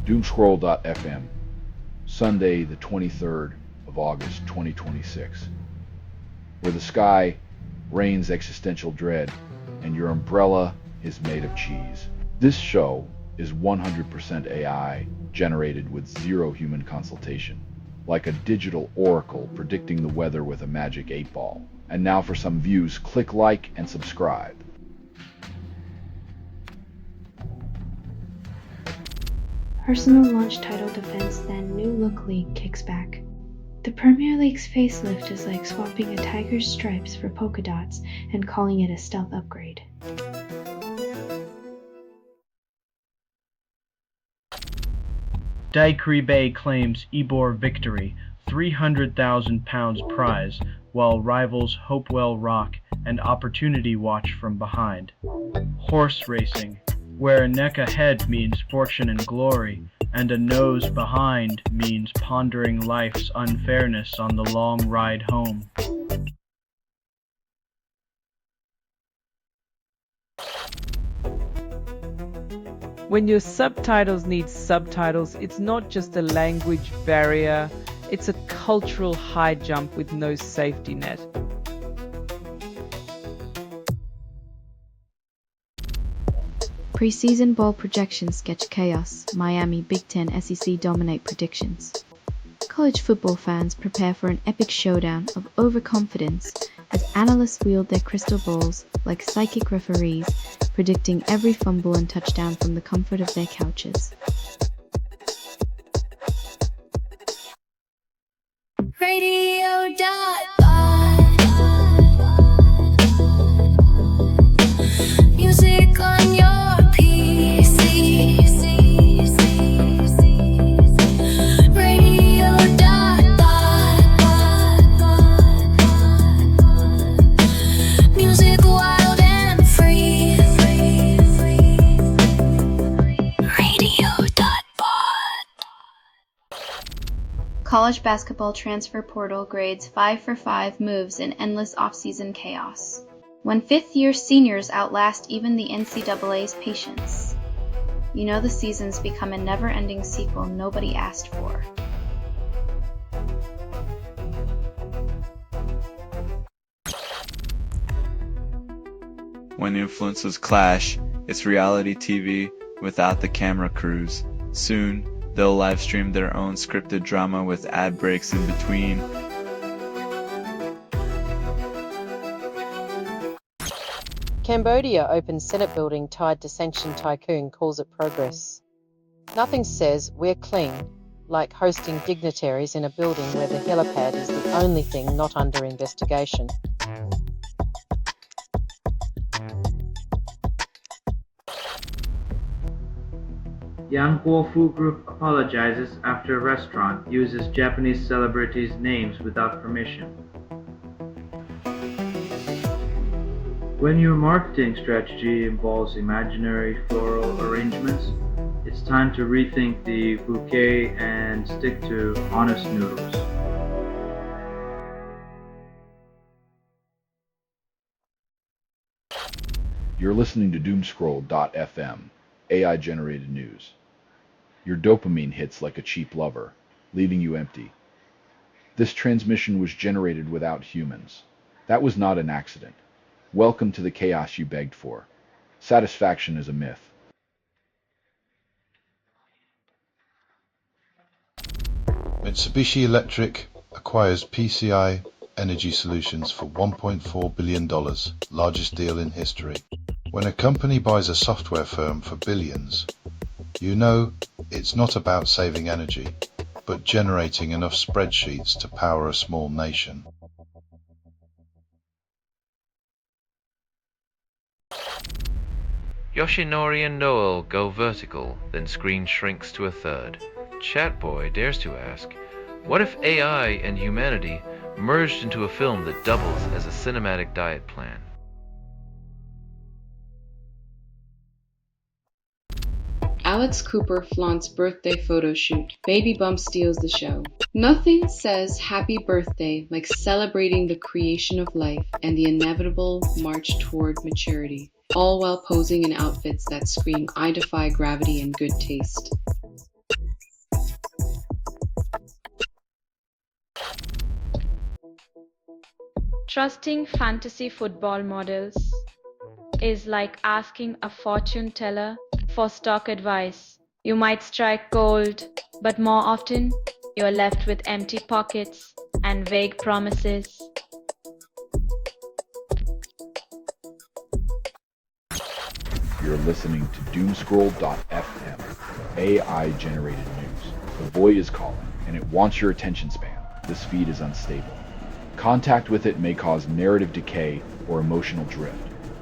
Doomscroll.fm, Sunday the 23rd of August 2026, where the sky rains existential dread and your umbrella is made of cheese. This show is 100% AI, generated with zero human consultation, like a digital oracle predicting the weather with a magic 8-ball. And now for some views, click like and subscribe. Arsenal launch title defense, then new look league kicks back. The Premier League's facelift is like swapping a tiger's stripes for polka dots and calling it a stealth upgrade. Daiquiri Bay claims Ebor victory, £300,000 prize, while rivals Hopewell Rock and Opportunity watch from behind. Horse racing, where a neck ahead means fortune and glory, and a nose behind means pondering life's unfairness on the long ride home. When your subtitles need subtitles, it's not just a language barrier, it's a cultural high jump with no safety net. Preseason bowl projections sketch chaos. Miami Big Ten SEC dominate predictions. College football fans prepare for an epic showdown of overconfidence as analysts wield their crystal balls like psychic referees, predicting every fumble and touchdown from the comfort of their couches. Music on your PC. Radio music wild and free. Radio.bot. College basketball transfer portal grades 5 for 5 moves in endless offseason chaos. When fifth-year seniors outlast even the NCAA's patience. You know the season's become a never-ending sequel nobody asked for. When influences clash, it's reality TV without the camera crews. Soon, they'll live stream their own scripted drama with ad breaks in between. Cambodia opens Senate building tied to sanctioned tycoon, calls it progress. Nothing says we're clean like hosting dignitaries in a building where the helipad is the only thing not under investigation. Yang Guofu Group apologizes after restaurant uses Japanese celebrities' names without permission. When your marketing strategy involves imaginary floral arrangements, it's time to rethink the bouquet and stick to honest noodles. You're listening to Doomscroll.fm, AI-generated news. Your dopamine hits like a cheap lover, leaving you empty. This transmission was generated without humans. That was not an accident. Welcome to the chaos you begged for. Satisfaction is a myth. Mitsubishi Electric acquires PCI Energy Solutions for $1.4 billion, largest deal in history. When a company buys a software firm for billions, you know it's not about saving energy, but generating enough spreadsheets to power a small nation. Yoshinori and Noel go vertical, then screen shrinks to a third. Chatboy dares to ask, what if AI and humanity merged into a film that doubles as a cinematic diet plan? Alex Cooper flaunts birthday photo shoot. Baby bump steals the show. Nothing says happy birthday like celebrating the creation of life and the inevitable march toward maturity, all while posing in outfits that scream I defy gravity and good taste. Trusting fantasy football models is like asking a fortune teller for stock advice. You might strike gold, but more often you're left with empty pockets and vague promises. You're listening to Doomscroll.fm, AI-generated news. The void is calling, and it wants your attention span. This feed is unstable. Contact with it may cause narrative decay or emotional drift.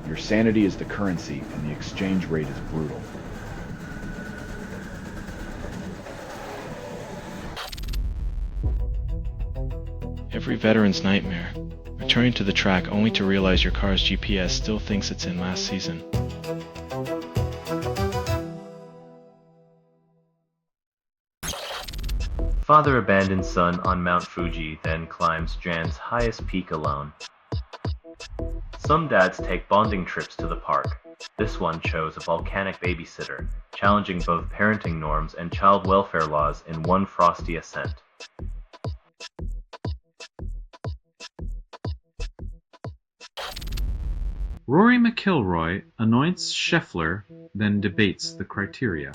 Your sanity is the currency, and the exchange rate is brutal. Every veteran's nightmare. Returning to the track only to realize your car's GPS still thinks it's in last season. Father abandons son on Mount Fuji, then climbs Jan's highest peak alone. Some dads take bonding trips to the park. This one chose a volcanic babysitter, challenging both parenting norms and child welfare laws in one frosty ascent. Rory McIlroy anoints Scheffler, then debates the criteria.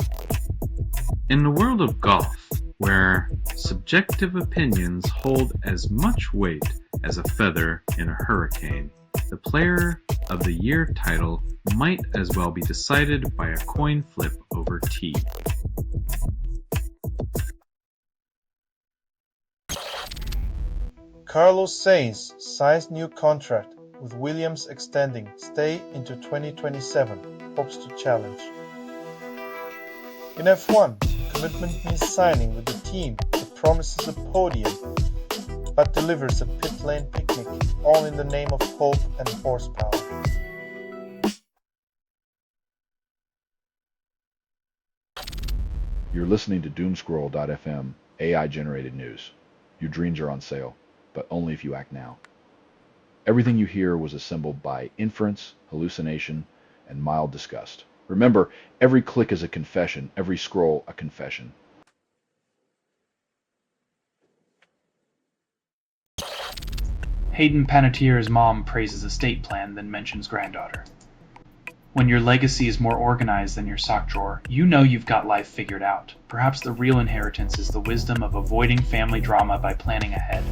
In the world of golf, where subjective opinions hold as much weight as a feather in a hurricane, the Player of the Year title might as well be decided by a coin flip over tea. Carlos Sainz signs new contract, with Williams extending stay into 2027, hopes to challenge. In F1, commitment means signing with a team that promises a podium but delivers a pit lane picnic, all in the name of hope and horsepower. You're listening to Doomscroll.fm, AI-generated news. Your dreams are on sale, but only if you act now. Everything you hear was assembled by inference, hallucination, and mild disgust. Remember, every click is a confession, every scroll a confession. Hayden Panettiere's mom praises estate plan, then mentions granddaughter. When your legacy is more organized than your sock drawer, you know you've got life figured out. Perhaps the real inheritance is the wisdom of avoiding family drama by planning ahead.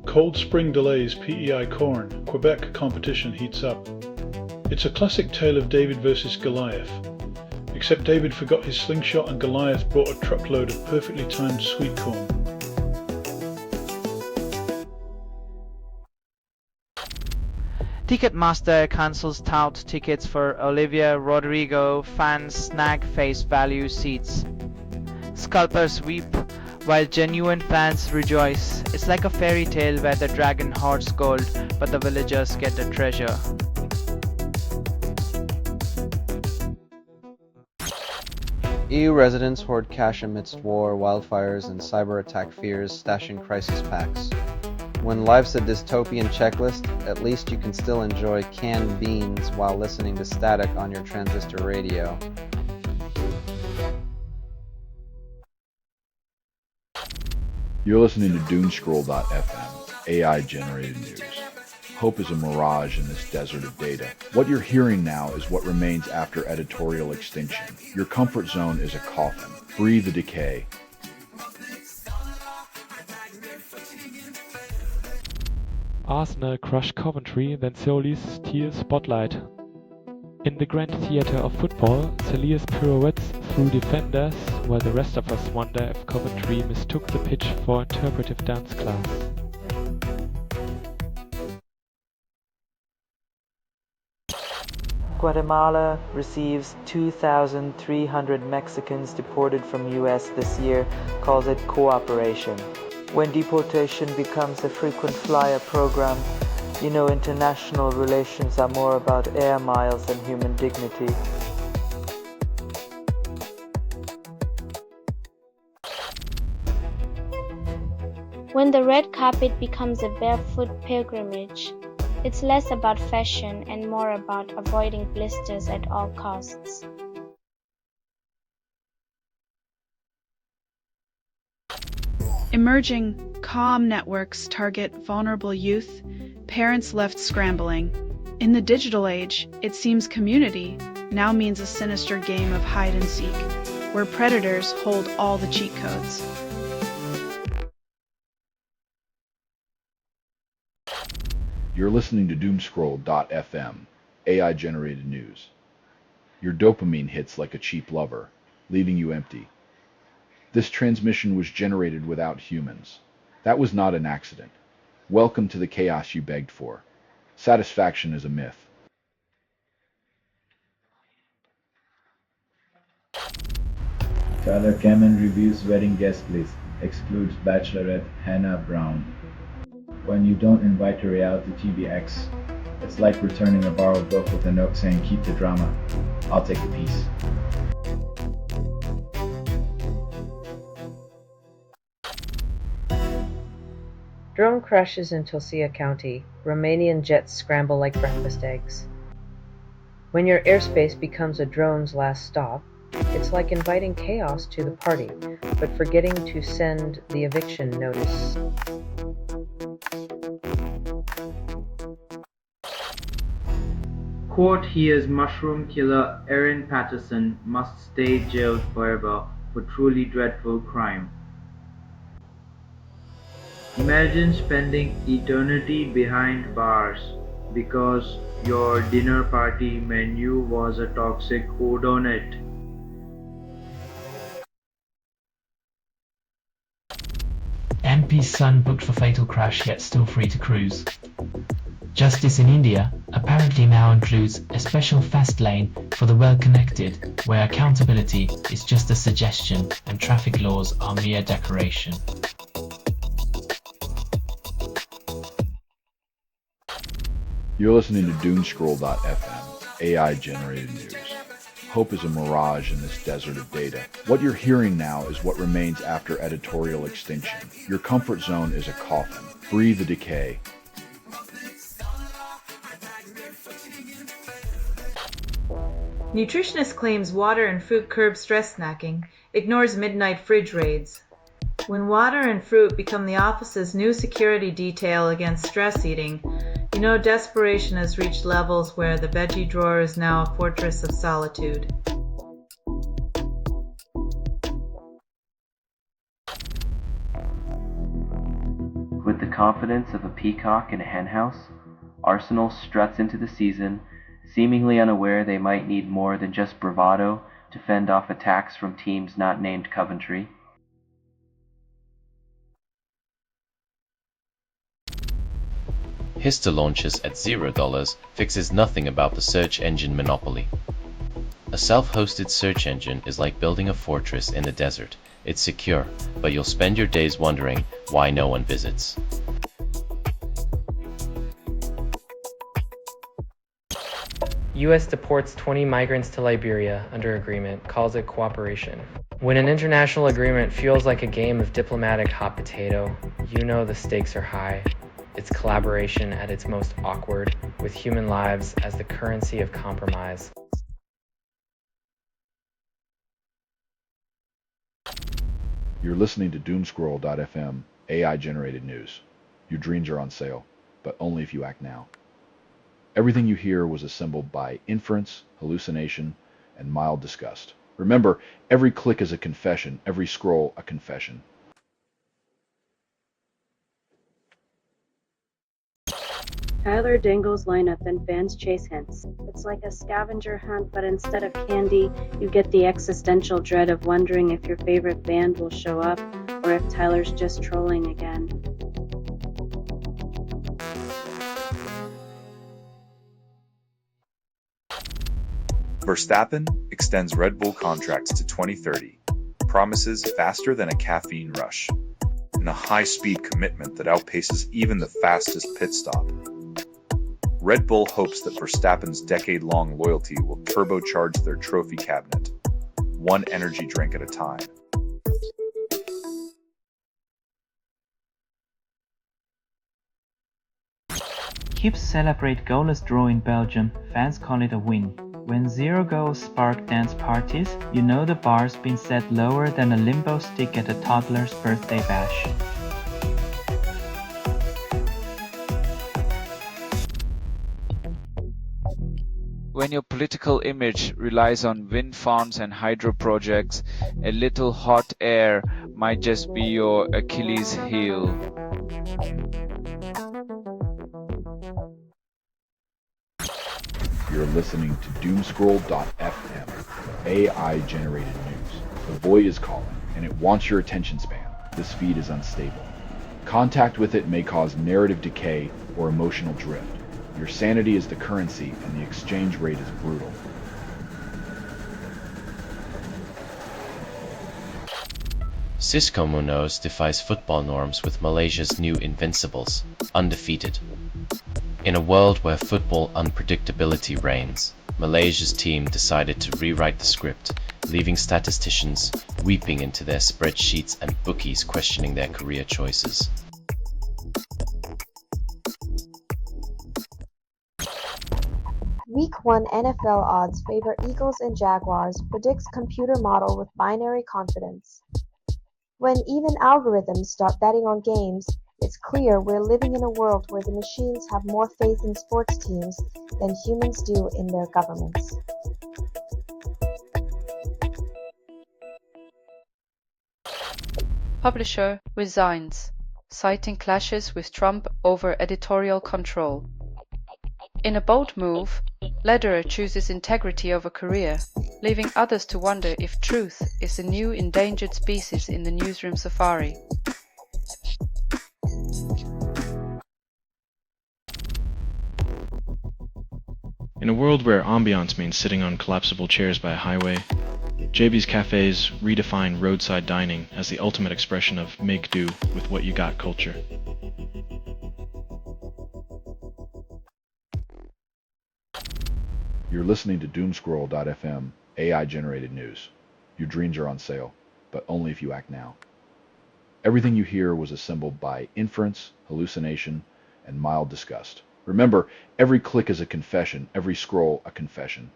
Cold spring delays PEI corn. Quebec competition heats up. It's a classic tale of David versus Goliath. Except David forgot his slingshot and Goliath brought a truckload of perfectly timed sweet corn. Ticketmaster cancels tout tickets for Olivia Rodrigo fans snag face value seats. Scalpers weep while genuine fans rejoice. It's like a fairy tale where the dragon hoards gold, but the villagers get the treasure. EU residents hoard cash amidst war, wildfires, and cyber attack fears, stashing crisis packs. When life's a dystopian checklist, at least you can still enjoy canned beans while listening to static on your transistor radio. You're listening to Doomscroll.fm, AI-generated news. Hope is a mirage in this desert of data. What you're hearing now is what remains after editorial extinction. Your comfort zone is a coffin. Breathe the decay. Arsenal crush Coventry, then solely steal spotlight. In the grand theatre of football, Saliers pirouettes through defenders, while the rest of us wonder if Coventry mistook the pitch for interpretive dance class. Guatemala receives 2,300 Mexicans deported from US this year, calls it cooperation. When deportation becomes a frequent flyer program, you know international relations are more about air miles than human dignity. When the red carpet becomes a barefoot pilgrimage, it's less about fashion and more about avoiding blisters at all costs. Emerging comm networks target vulnerable youth, parents left scrambling. In the digital age, it seems community now means a sinister game of hide and seek, where predators hold all the cheat codes. You're listening to Doomscroll.fm, AI-generated news. Your dopamine hits like a cheap lover, leaving you empty. This transmission was generated without humans. That was not an accident. Welcome to the chaos you begged for. Satisfaction is a myth. Tyler Kamen reviews wedding guest list, excludes Bachelorette Hannah Brown. When you don't invite a reality TV ex, it's like returning a borrowed book with a note saying keep the drama, I'll take the piece. Drone crashes in Tulcea County. Romanian jets scramble like breakfast eggs. When your airspace becomes a drone's last stop, it's like inviting chaos to the party, but forgetting to send the eviction notice. Court hears mushroom killer Erin Patterson must stay jailed forever for truly dreadful crime. Imagine spending eternity behind bars because your dinner party menu was a toxic whodunit. MP's son booked for fatal crash yet still free to cruise. Justice in India apparently now includes a special fast lane for the well-connected, where accountability is just a suggestion and traffic laws are mere decoration. You're listening to Doomscroll.fm, AI-generated news. Hope is a mirage in this desert of data. What you're hearing now is what remains after editorial extinction. Your comfort zone is a coffin. Breathe the decay. Nutritionist claims water and fruit curb stress snacking, ignores midnight fridge raids. When water and fruit become the office's new security detail against stress eating, you know desperation has reached levels where the veggie drawer is now a fortress of solitude. With the confidence of a peacock in a henhouse, Arsenal struts into the season, seemingly unaware they might need more than just bravado to fend off attacks from teams not named Coventry. Hister launches at $0 fixes nothing about the search engine monopoly. A self-hosted search engine is like building a fortress in the desert. It's secure, but you'll spend your days wondering why no one visits. U.S. deports 20 migrants to Liberia under agreement, calls it cooperation. When an international agreement feels like a game of diplomatic hot potato, you know the stakes are high. It's collaboration at its most awkward, with human lives as the currency of compromise. You're listening to Doomscroll.fm, AI-generated news. Your dreams are on sale, but only if you act now. Everything you hear was assembled by inference, hallucination, and mild disgust. Remember, every click is a confession, every scroll a confession. Tyler Dingle's lineup and fans chase hints. It's like a scavenger hunt, but instead of candy, you get the existential dread of wondering if your favorite band will show up or if Tyler's just trolling again. Verstappen extends Red Bull contracts to 2030, promises faster than a caffeine rush, and a high-speed commitment that outpaces even the fastest pit stop. Red Bull hopes that Verstappen's decade-long loyalty will turbocharge their trophy cabinet, one energy drink at a time. Hibs celebrate goalless draw in Belgium, fans call it a win. When zero goals spark dance parties, you know the bar's been set lower than a limbo stick at a toddler's birthday bash. When your political image relies on wind farms and hydro projects, a little hot air might just be your Achilles heel. You're listening to Doomscroll.fm, AI-generated news. The boy is calling, and it wants your attention span. This feed is unstable. Contact with it may cause narrative decay or emotional drift. Your sanity is the currency, and the exchange rate is brutal. Cisco Munoz defies football norms with Malaysia's new Invincibles, undefeated. In a world where football unpredictability reigns, Malaysia's team decided to rewrite the script, leaving statisticians weeping into their spreadsheets and bookies questioning their career choices. Week 1 NFL odds favor Eagles and Jaguars, predicts computer model with binary confidence. When even algorithms start betting on games, it's clear we're living in a world where the machines have more faith in sports teams than humans do in their governments. Publisher resigns, citing clashes with Trump over editorial control. In a bold move, Lederer chooses integrity over career, leaving others to wonder if truth is the new endangered species in the newsroom safari. In a world where ambiance means sitting on collapsible chairs by a highway, JB's Cafes redefine roadside dining as the ultimate expression of make do with what you got culture. You're listening to Doomscroll.fm, AI-generated news. Your dreams are on sale, but only if you act now. Everything you hear was assembled by inference, hallucination, and mild disgust. Remember, every click is a confession, every scroll a confession.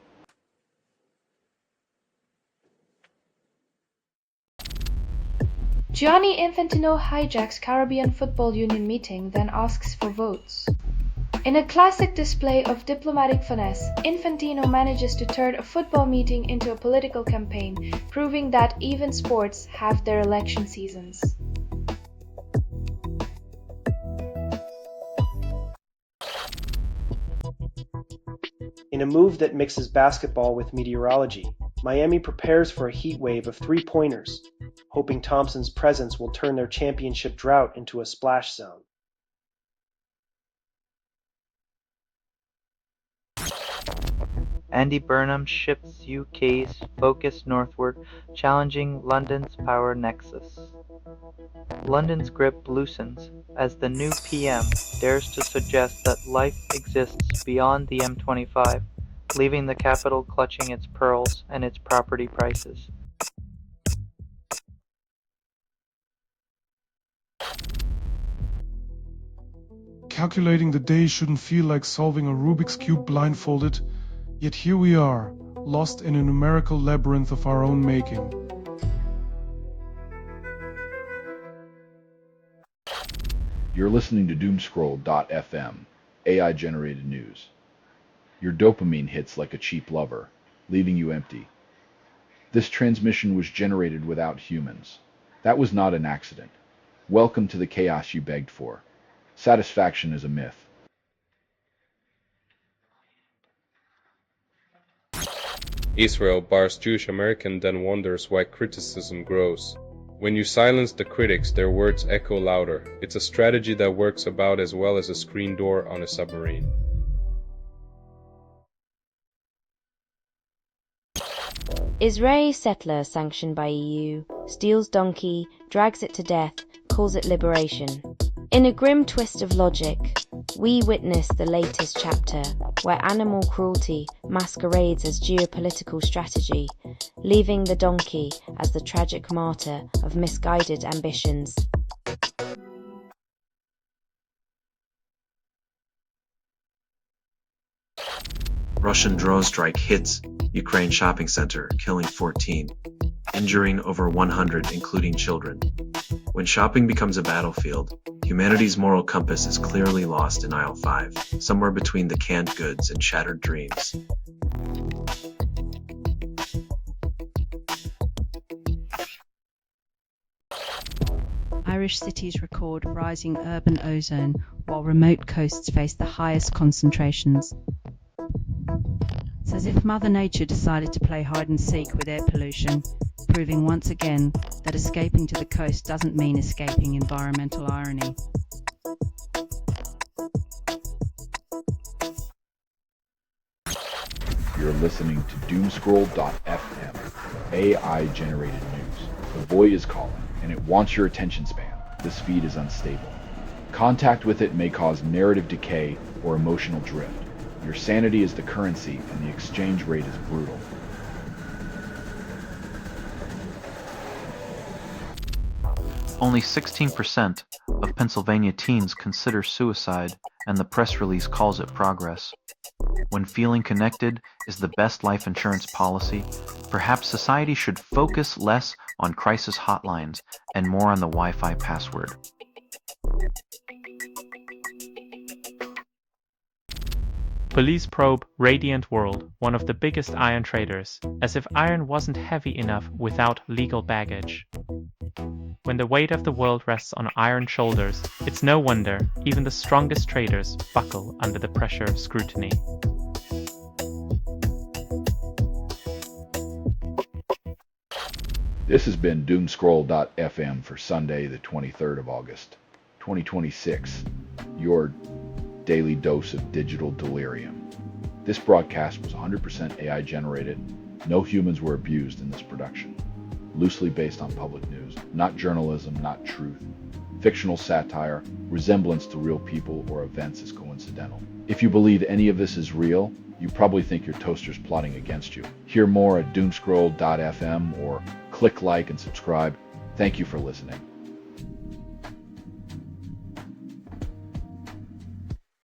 Gianni Infantino hijacks Caribbean Football Union meeting, then asks for votes. In a classic display of diplomatic finesse, Infantino manages to turn a football meeting into a political campaign, proving that even sports have their election seasons. In a move that mixes basketball with meteorology, Miami prepares for a heat wave of three-pointers, hoping Thompson's presence will turn their championship drought into a splash zone. Andy Burnham shifts UK's focus northward, challenging London's power nexus. London's grip loosens as the new PM dares to suggest that life exists beyond the M25, leaving the capital clutching its pearls and its property prices. Calculating the day shouldn't feel like solving a Rubik's Cube blindfolded, yet here we are, lost in a numerical labyrinth of our own making. You're listening to Doomscroll.fm, AI-generated news. Your dopamine hits like a cheap lover, leaving you empty. This transmission was generated without humans. That was not an accident. Welcome to the chaos you begged for. Satisfaction is a myth. Israel bars Jewish American, then wonders why criticism grows. When you silence the critics, their words echo louder. It's a strategy that works about as well as a screen door on a submarine. Israeli settler sanctioned by EU steals donkey, drags it to death, calls it liberation. In a grim twist of logic, we witness the latest chapter where animal cruelty masquerades as geopolitical strategy, leaving the donkey as the tragic martyr of misguided ambitions. Russian drone strike hits Ukraine shopping center, killing 14, injuring over 100, including children. When shopping becomes a battlefield, humanity's moral compass is clearly lost in aisle 5, somewhere between the canned goods and shattered dreams. Irish cities record rising urban ozone, while remote coasts face the highest concentrations. It's as if Mother Nature decided to play hide and seek with air pollution, proving once again that escaping to the coast doesn't mean escaping environmental irony. You're listening to Doomscroll.fm, AI-generated news. The boy is calling, and it wants your attention span. This feed is unstable. Contact with it may cause narrative decay or emotional drift. Your sanity is the currency, and the exchange rate is brutal. Only 16% of Pennsylvania teens consider suicide, and the press release calls it progress. When feeling connected is the best life insurance policy, perhaps society should focus less on crisis hotlines and more on the Wi-Fi password. Police probe Radiant World, one of the biggest iron traders, as if iron wasn't heavy enough without legal baggage. When the weight of the world rests on iron shoulders, it's no wonder even the strongest traders buckle under the pressure of scrutiny. This has been Doomscroll.fm for Sunday, the 23rd of August, 2026, your daily dose of digital delirium. This broadcast was 100% AI generated. No humans were abused in this production. Loosely based on public news, not journalism, not truth. Fictional satire, resemblance to real people or events is coincidental. If you believe any of this is real, you probably think your toaster's plotting against you. Hear more at Doomscroll.fm or click like and subscribe. Thank you for listening.